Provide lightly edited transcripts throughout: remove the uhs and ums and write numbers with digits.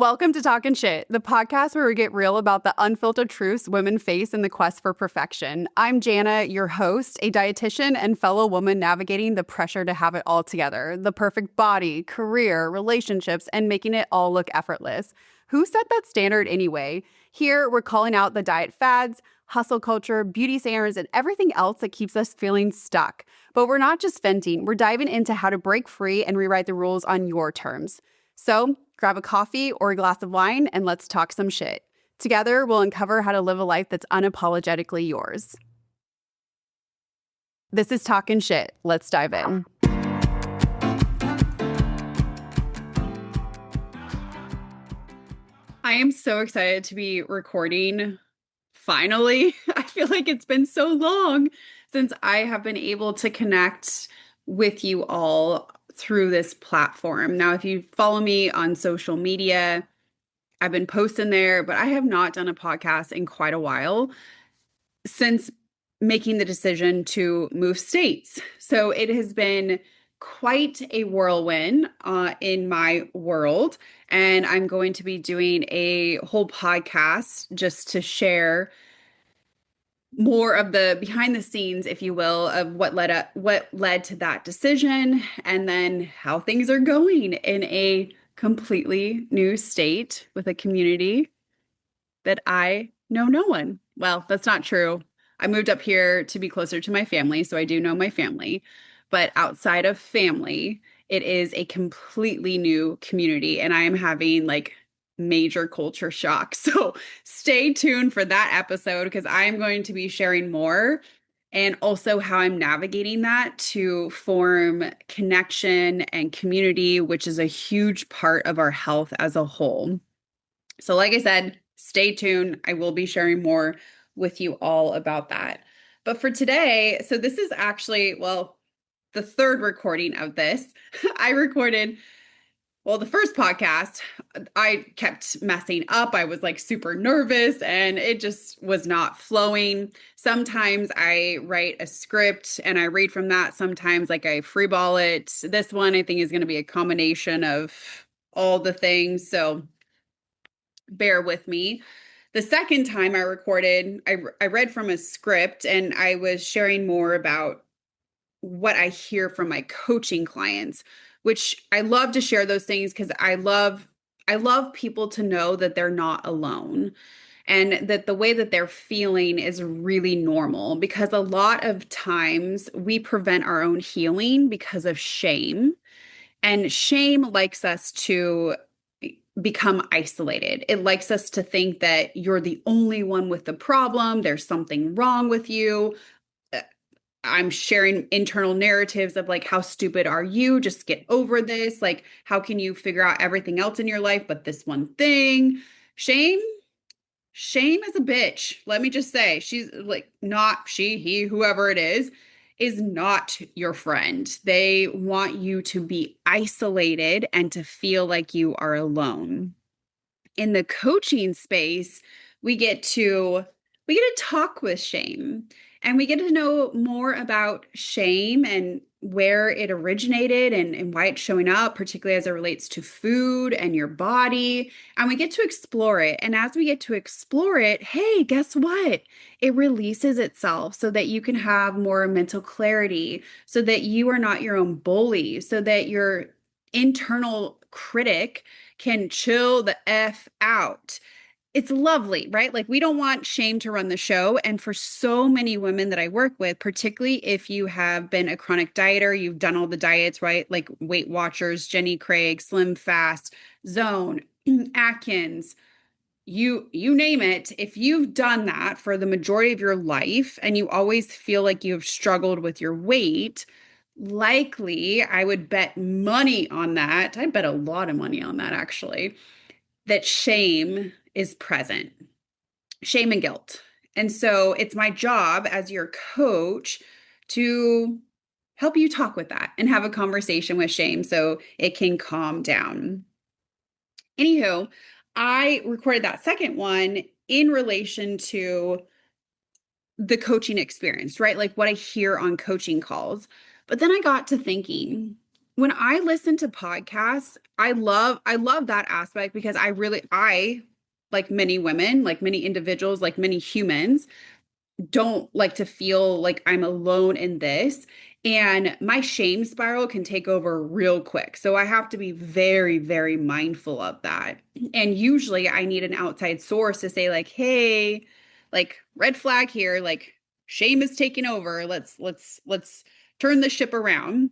Welcome to Talkin' Shit, the podcast where we get real about the unfiltered truths women face in the quest for perfection. I'm Jana, your host, a dietitian and fellow woman navigating the pressure to have it all together, the perfect body, career, relationships, and making it all look effortless. Who set that standard anyway? Here, we're calling out the diet fads, hustle culture, beauty standards, and everything else that keeps us feeling stuck. But we're not just venting, we're diving into how to break free and rewrite the rules on your terms. So, grab a coffee or a glass of wine and let's talk some shit. Together, we'll uncover how to live a life that's unapologetically yours. This is Talkin' Shit. Let's dive in. I am so excited to be recording. Finally, I feel like it's been so long since I have been able to connect with you all through this platform. Now, if you follow me on social media, I've been posting there, but I have not done a podcast in quite a while since making the decision to move states. So it has been quite a whirlwind in my world. And I'm going to be doing a whole podcast just to share more of the behind the scenes, if you will, of what led to that decision, and then how things are going in a completely new state with a community that I know no one. Well, that's not true. I moved up here to be closer to my family, so I do know my family. But outside of family, it is a completely new community, and I am having major culture shock. So stay tuned for that episode because I am going to be sharing more and also how I'm navigating that to form connection and community, which is a huge part of our health as a whole. So like I said, stay tuned. I will be sharing more with you all about that. But for today, so this is actually, the third recording of this. I recorded the first podcast, I kept messing up. I was super nervous and it just was not flowing. Sometimes I write a script and I read from that. Sometimes I freeball it. This one I think is going to be a combination of all the things. So bear with me. The second time I recorded, I read from a script and I was sharing more about what I hear from my coaching clients, which I love to share those things because I love people to know that they're not alone and that the way that they're feeling is really normal, because a lot of times we prevent our own healing because of shame, and shame likes us to become isolated. It likes us to think that you're the only one with the problem. There's something wrong with you. I'm sharing internal narratives of how stupid are you? Just get over this. How can you figure out everything else in your life but this one thing? Shame is a bitch. Let me just say, she's not she, he, whoever it is not your friend. They want you to be isolated and to feel like you are alone. In the coaching space, we get to talk with shame, and we get to know more about shame and where it originated and why it's showing up, particularly as it relates to food and your body. And we get to explore it. And as we get to explore it, hey, guess what? It releases itself so that you can have more mental clarity, so that you are not your own bully, so that your internal critic can chill the F out. It's lovely, right? We don't want shame to run the show. And for so many women that I work with, particularly if you have been a chronic dieter, you've done all the diets, right? Like Weight Watchers, Jenny Craig, Slim Fast, Zone, Atkins, you name it. If you've done that for the majority of your life and you always feel like you've struggled with your weight, likely, I would bet money on that. I bet a lot of money on that, actually, that shame is present, shame and guilt. And so it's my job as your coach to help you talk with that and have a conversation with shame so it can calm down. Anywho, I recorded that second one in relation to the coaching experience, right? What I hear on coaching calls. But then I got to thinking, when I listen to podcasts, I love that aspect because I like many women, like many individuals, like many humans don't like to feel like I'm alone in this. And my shame spiral can take over real quick. So I have to be very, very mindful of that. And usually I need an outside source to say, like, hey, like red flag here, like shame is taking over. Let's turn the ship around.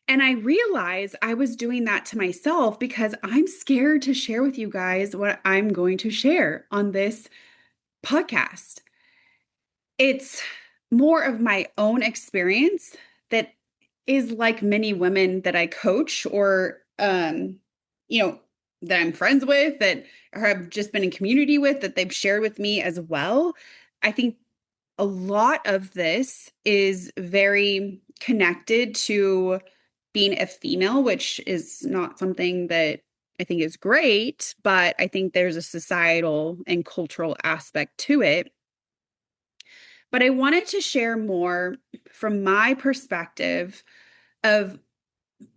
And I realized I was doing that to myself because I'm scared to share with you guys what I'm going to share on this podcast. It's more of my own experience that is like many women that I coach or you know that I'm friends with that have just been in community with that they've shared with me as well. I think a lot of this is very connected to being a female, which is not something that I think is great, but I think there's a societal and cultural aspect to it. But I wanted to share more from my perspective of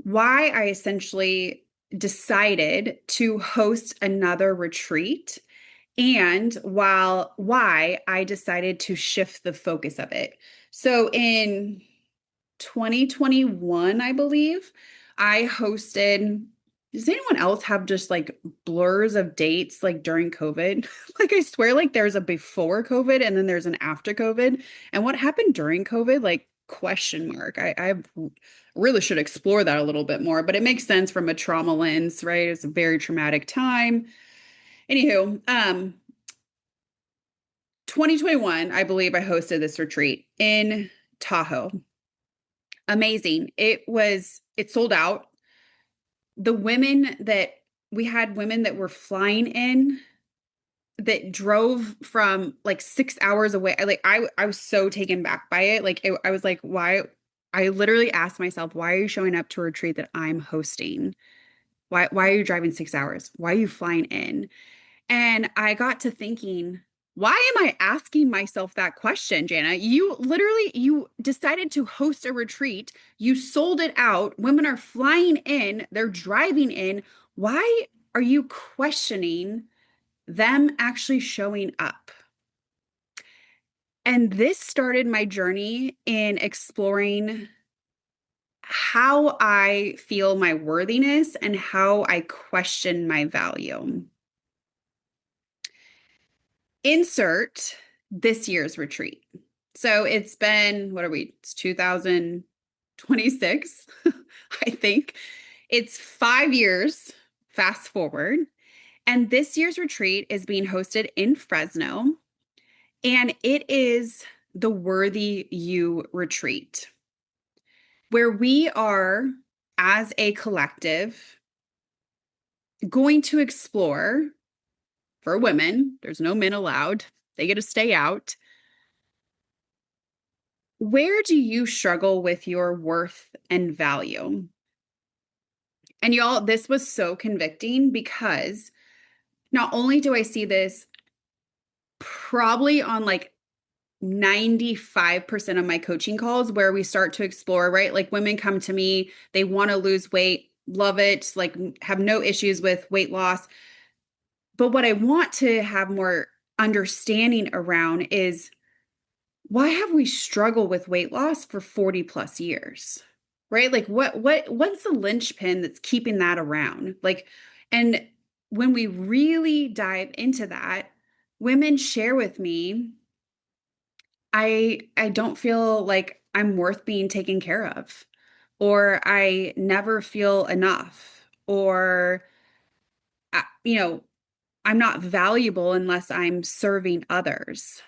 why I essentially decided to host another retreat and why I decided to shift the focus of it. So in 2021, I believe, I hosted. Does anyone else have just like blurs of dates like during COVID? Like, I swear, like, there's a before COVID and then there's an after COVID. And what happened during COVID? Like, question mark. I really should explore that a little bit more, but it makes sense from a trauma lens, right? It's a very traumatic time. Anywho, 2021, I believe I hosted this retreat in Tahoe. Amazing. It sold out. The women that we had women that were flying in that drove from like 6 hours away. I was so taken back by it. I was like, why? I literally asked myself, why are you showing up to a retreat that I'm hosting? Why are you driving 6 hours? Why are you flying in? And I got to thinking, why am I asking myself that question, Jana? You decided to host a retreat. You sold it out. Women are flying in, they're driving in. Why are you questioning them actually showing up? And this started my journey in exploring how I feel my worthiness and how I question my value. Insert this year's retreat. So it's been, what are we? It's 2026, I think. It's 5 years, fast forward. And this year's retreat is being hosted in Fresno. And it is the Worthy You retreat, where we are, as a collective, going to explore for women. There's no men allowed, they get to stay out. Where do you struggle with your worth and value? And y'all, this was so convicting because not only do I see this probably on like 95% of my coaching calls where we start to explore, right? Like, women come to me, they want to lose weight, love it, like have no issues with weight loss. But what I want to have more understanding around is, why have we struggled with weight loss for 40 plus years? Right? Like, what's the linchpin that's keeping that around? Like, and when we really dive into that, women share with me, I don't feel like I'm worth being taken care of, or I never feel enough, or you know, I'm not valuable unless I'm serving others.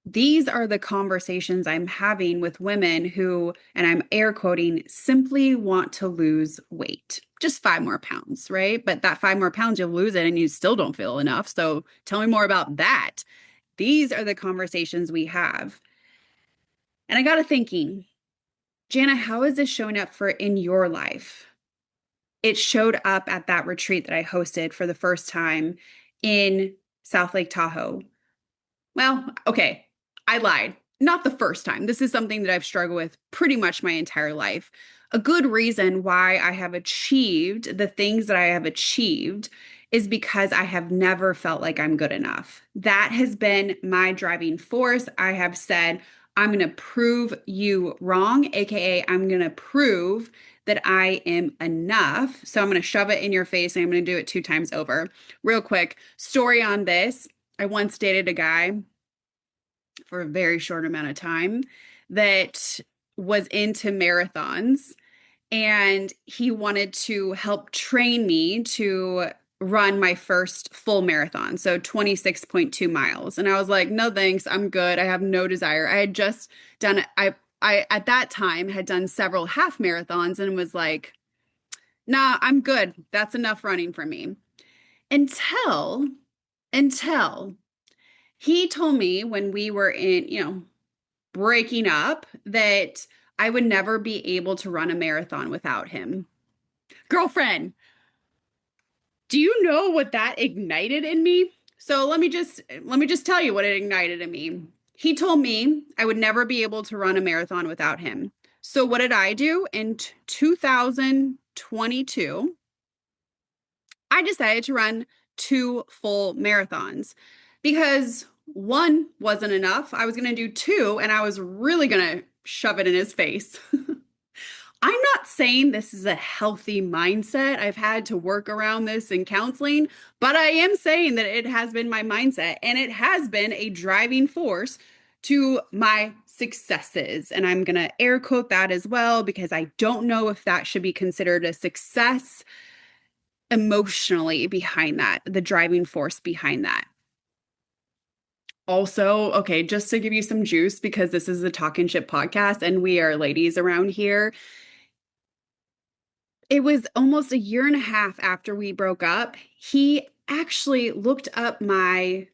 These are the conversations I'm having with women who, and I'm air quoting, simply want to lose weight. Just 5 more pounds, right? But that 5 more pounds, you'll lose it and you still don't feel enough. So tell me more about that. These are the conversations we have. And I got to thinking, Jana, how is this showing up for in your life? It showed up at that retreat that I hosted for the first time in South Lake Tahoe. Well, okay, I lied. not the first time. This is something that I've struggled with pretty much my entire life. A good reason why I have achieved the things that I have achieved is because I have never felt like I'm good enough. That has been my driving force. I have said, I'm going to prove you wrong, AKA, I'm going to prove that I am enough. So I'm going to shove it in your face and I'm going to do it 2 times over. Real quick story on this. I once dated a guy for a very short amount of time that was into marathons, and he wanted to help train me to run my first full marathon, so 26.2 miles. And I was like, no thanks, I'm good, I have no desire. I had just done I at that time had done several half marathons and was like, nah, I'm good, that's enough running for me. Until he told me when we were in, breaking up, that I would never be able to run a marathon without him. Girlfriend, do you know what that ignited in me? So let me just tell you what it ignited in me. He told me I would never be able to run a marathon without him. So what did I do in 2022? I decided to run 2 full marathons because one wasn't enough. I was going to do two, and I was really going to shove it in his face. I'm not saying this is a healthy mindset. I've had to work around this in counseling, but I am saying that it has been my mindset and it has been a driving force to my successes. And I'm going to air quote that as well because I don't know if that should be considered a success emotionally behind that, the driving force behind that. Also, okay, just to give you some juice, because this is a talking ship podcast and we are ladies around here. It was almost a year and a half after we broke up. He actually looked up my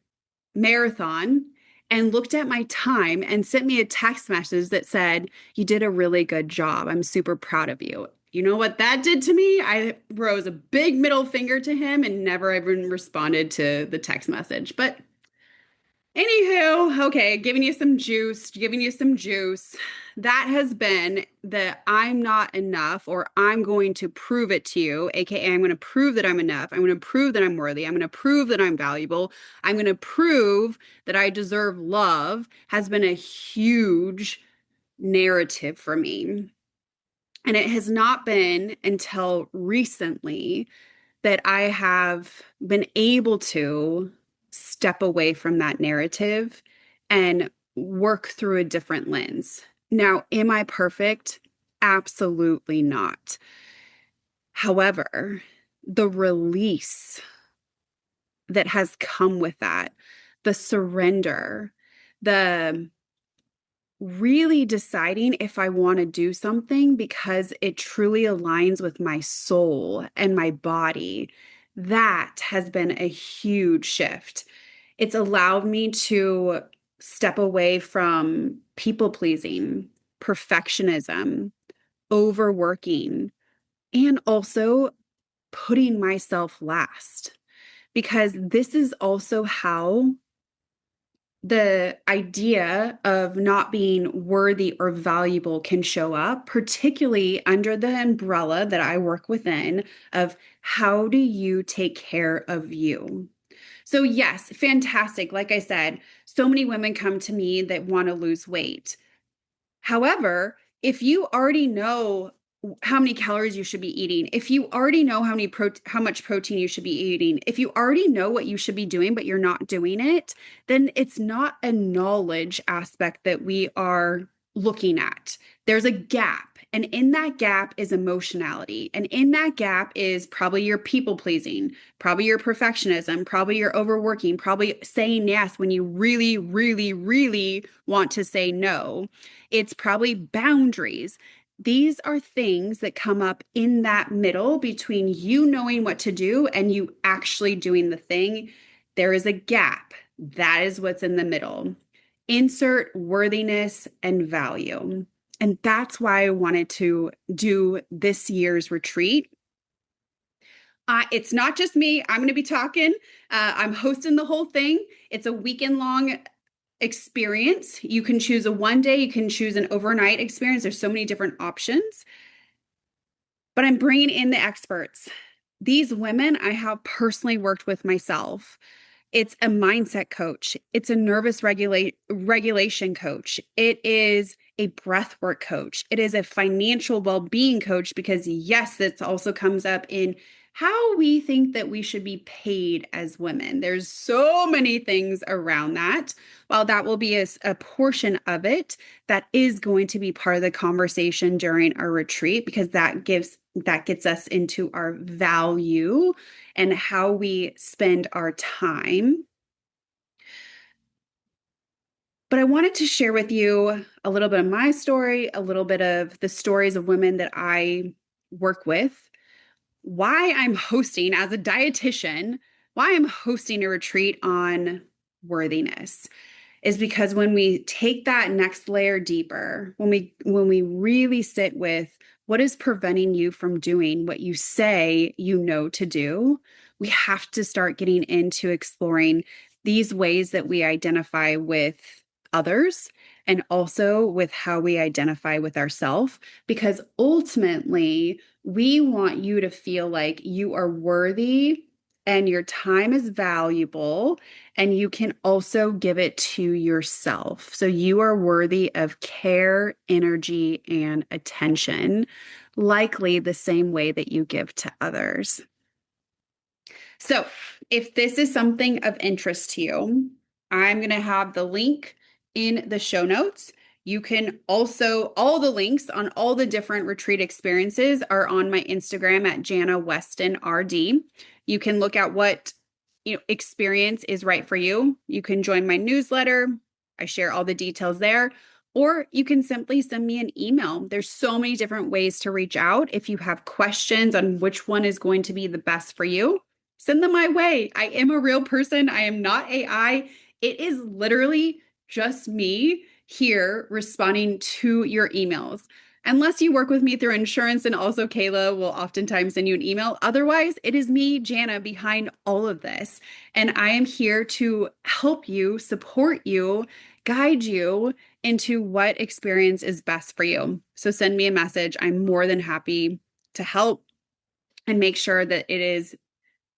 marathon and looked at my time and sent me a text message that said, "You did a really good job. I'm super proud of you." You know what that did to me? I rose a big middle finger to him and never even responded to the text message. But anywho, okay, giving you some juice. That has been that I'm not enough, or I'm going to prove it to you, AKA, I'm going to prove that I'm enough. I'm going to prove that I'm worthy. I'm going to prove that I'm valuable. I'm going to prove that I deserve love, has been a huge narrative for me. And it has not been until recently that I have been able to step away from that narrative and work through a different lens. Now, am I perfect? Absolutely not. However, the release that has come with that, the surrender, the really deciding if I want to do something because it truly aligns with my soul and my body, that has been a huge shift. It's allowed me to step away from people pleasing, perfectionism, overworking, and also putting myself last. Because this is also how the idea of not being worthy or valuable can show up, particularly under the umbrella that I work within of how do you take care of you? So, yes, fantastic. Like I said, so many women come to me that want to lose weight. However, if you already know how many calories you should be eating, if you already know how much protein you should be eating, if you already know what you should be doing but you're not doing it, then it's not a knowledge aspect that we are looking at. There's a gap, and in that gap is emotionality, and in that gap is probably your people pleasing, probably your perfectionism, probably your overworking, probably saying yes when you really, really, really want to say no. It's probably boundaries. These are things that come up in that middle between you knowing what to do and you actually doing the thing. There is a gap. That is what's in the middle. Insert worthiness and value. And that's why I wanted to do this year's retreat. It's not just me. I'm going to be talking. I'm hosting the whole thing. It's a weekend long experience. You can choose a one day, you can choose an overnight experience. There's so many different options. But I'm bringing in the experts. These women I have personally worked with myself. It's a mindset coach. It's a nervous regulation coach. It is a breathwork coach. It is a financial well-being coach because yes, this also comes up in how we think that we should be paid as women. There's so many things around that. While that will be a portion of it, that is going to be part of the conversation during our retreat because that gets us into our value and how we spend our time. But I wanted to share with you a little bit of my story, a little bit of the stories of women that I work with, why I'm hosting as a dietitian, why I'm hosting a retreat on worthiness is because when we take that next layer deeper, when we really sit with what is preventing you from doing what you say you know to do, we have to start getting into exploring these ways that we identify with others and also with how we identify with ourselves, because ultimately we want you to feel like you are worthy and your time is valuable and you can also give it to yourself. So you are worthy of care, energy, and attention, likely the same way that you give to others. So if this is something of interest to you, I'm going to have the link in the show notes. You can also, all the links on all the different retreat experiences are on my Instagram at Jana Weston RD. You can look at what experience is right for you. You can join my newsletter. I share all the details there. Or you can simply send me an email. There's so many different ways to reach out. If you have questions on which one is going to be the best for you, send them my way. I am a real person. I am not AI. It is literally just me here responding to your emails. Unless you work with me through insurance, and also Kayla will oftentimes send you an email. Otherwise, it is me, Jana, behind all of this. And I am here to help you, support you, guide you into what experience is best for you. So send me a message. I'm more than happy to help and make sure that it is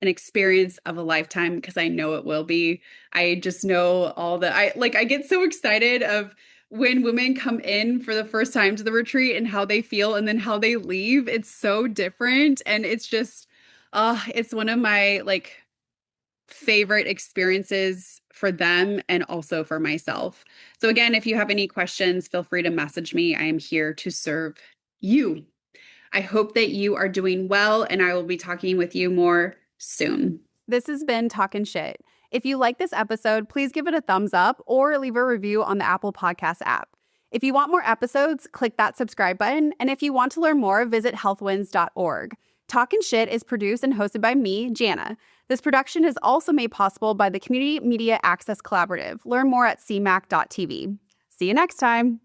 an experience of a lifetime, because I know it will be. I just know I get so excited of when women come in for the first time to the retreat and how they feel and then how they leave. It's so different. And it's just, it's one of my favorite experiences for them and also for myself. So again, if you have any questions, feel free to message me. I am here to serve you. I hope that you are doing well, and I will be talking with you more soon. This has been Talkin' Shit. If you like this episode, please give it a thumbs up or leave a review on the Apple Podcast app. If you want more episodes, click that subscribe button. And if you want to learn more, visit healthwins.org. Talkin' Shit is produced and hosted by me, Jana. This production is also made possible by the Community Media Access Collaborative. Learn more at cmac.tv. See you next time.